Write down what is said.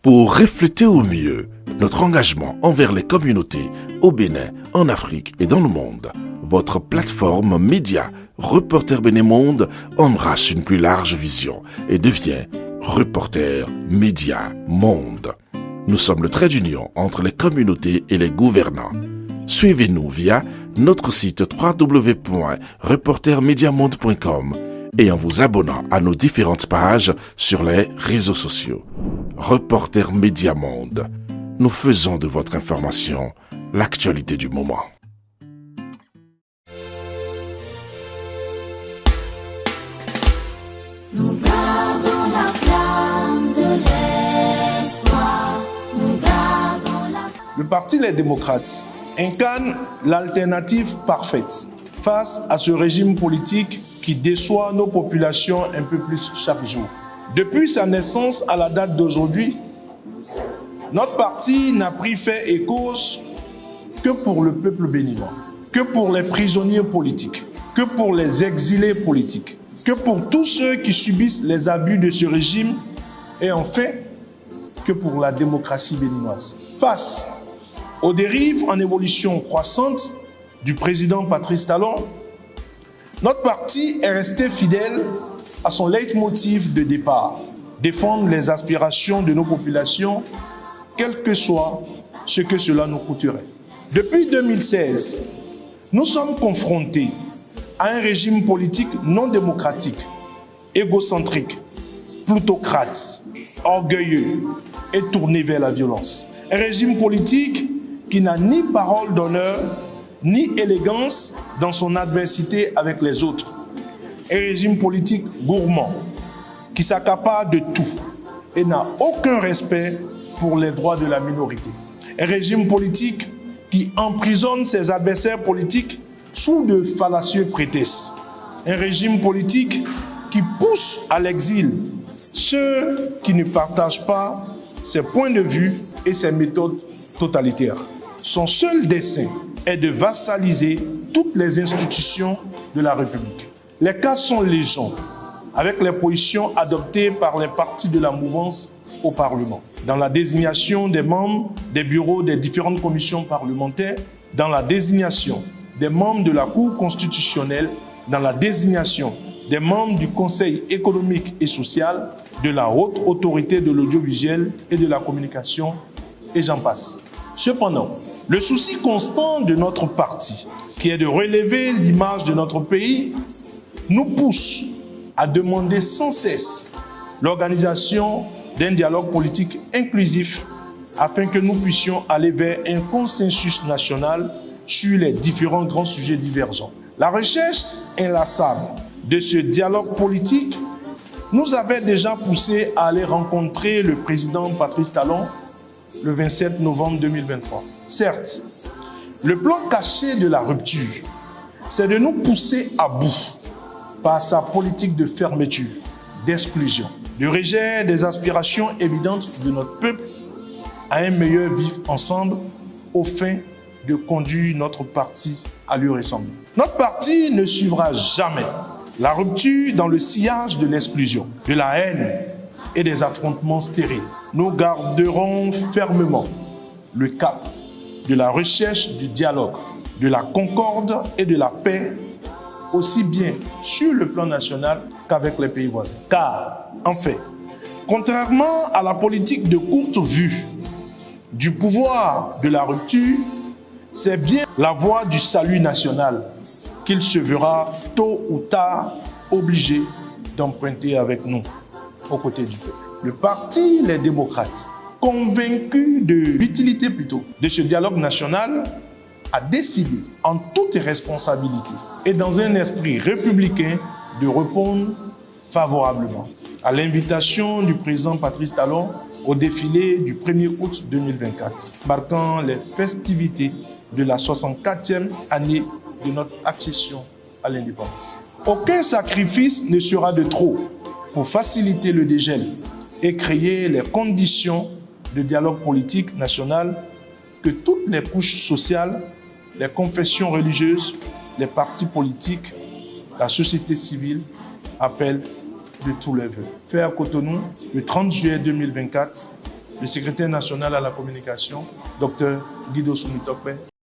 Pour refléter au mieux notre engagement envers les communautés au Bénin, en Afrique et dans le monde, votre plateforme média Reporter Bénin Monde embrasse une plus large vision et devient Reporter Média Monde. Nous sommes le trait d'union entre les communautés et les gouvernants. Suivez-nous via notre site www.reportermediamonde.com et en vous abonnant à nos différentes pages sur les réseaux sociaux. Reporter Média Monde. Nous faisons de votre information l'actualité du moment. Nous gardons la flamme de l'espoir. Nous gardons la... Le Parti Les Démocrates incarne l'alternative parfaite face à ce régime politique qui déçoit nos populations un peu plus chaque jour. Depuis sa naissance à la date d'aujourd'hui, notre parti n'a pris fait et cause que pour le peuple béninois, que pour les prisonniers politiques, que pour les exilés politiques, que pour tous ceux qui subissent les abus de ce régime et enfin, que pour la démocratie béninoise. Face aux dérives en évolution croissante du président Patrice Talon, notre parti est resté fidèle à son leitmotiv de départ, défendre les aspirations de nos populations, quel que soit ce que cela nous coûterait. Depuis 2016, nous sommes confrontés à un régime politique non démocratique, égocentrique, plutocrate, orgueilleux et tourné vers la violence. Un régime politique qui n'a ni parole d'honneur, ni élégance dans son adversité avec les autres. Un régime politique gourmand, qui s'accapare de tout et n'a aucun respect pour les droits de la minorité. Un régime politique qui emprisonne ses adversaires politiques sous de fallacieux prétextes. Un régime politique qui pousse à l'exil ceux qui ne partagent pas ses points de vue et ses méthodes totalitaires. Son seul dessein est de vassaliser toutes les institutions de la République. Les cas sont légion, avec les positions adoptées par les partis de la mouvance au Parlement, dans la désignation des membres des bureaux des différentes commissions parlementaires, dans la désignation des membres de la Cour constitutionnelle, dans la désignation des membres du Conseil économique et social, de la Haute Autorité de l'audiovisuel et de la communication, et j'en passe. Cependant, le souci constant de notre parti, qui est de relever l'image de notre pays, nous pousse à demander sans cesse l'organisation d'un dialogue politique inclusif afin que nous puissions aller vers un consensus national sur les différents grands sujets divergents. La recherche inlassable de ce dialogue politique nous avait déjà poussé à aller rencontrer le président Patrice Talon le 27 novembre 2023. Certes, le plan caché de la rupture, c'est de nous pousser à bout par sa politique de fermeture, d'exclusion, de rejet des aspirations évidentes de notre peuple à un meilleur vivre ensemble aux fins de conduire notre parti à lui ressembler. Notre parti ne suivra jamais la rupture dans le sillage de l'exclusion, de la haine et des affrontements stériles. Nous garderons fermement le cap de la recherche du dialogue, de la concorde et de la paix, aussi bien sur le plan national qu'avec les pays voisins. Car, en fait, contrairement à la politique de courte vue du pouvoir de la rupture, c'est bien la voie du salut national qu'il se verra tôt ou tard obligé d'emprunter avec nous, aux côtés du peuple. Le Parti Les Démocrates, convaincu de l'utilité plutôt de ce dialogue national, a décidé en toute responsabilité et dans un esprit républicain de répondre favorablement à l'invitation du président Patrice Talon au défilé du 1er août 2024, marquant les festivités de la 64e année de notre accession à l'indépendance. Aucun sacrifice ne sera de trop pour faciliter le dégel et créer les conditions de dialogue politique national que toutes les couches sociales, les confessions religieuses, les partis politiques, la société civile appellent de tous les vœux. Fait à Cotonou, le 30 juillet 2024, le secrétaire national à la communication, Dr Guido Soumitokpe.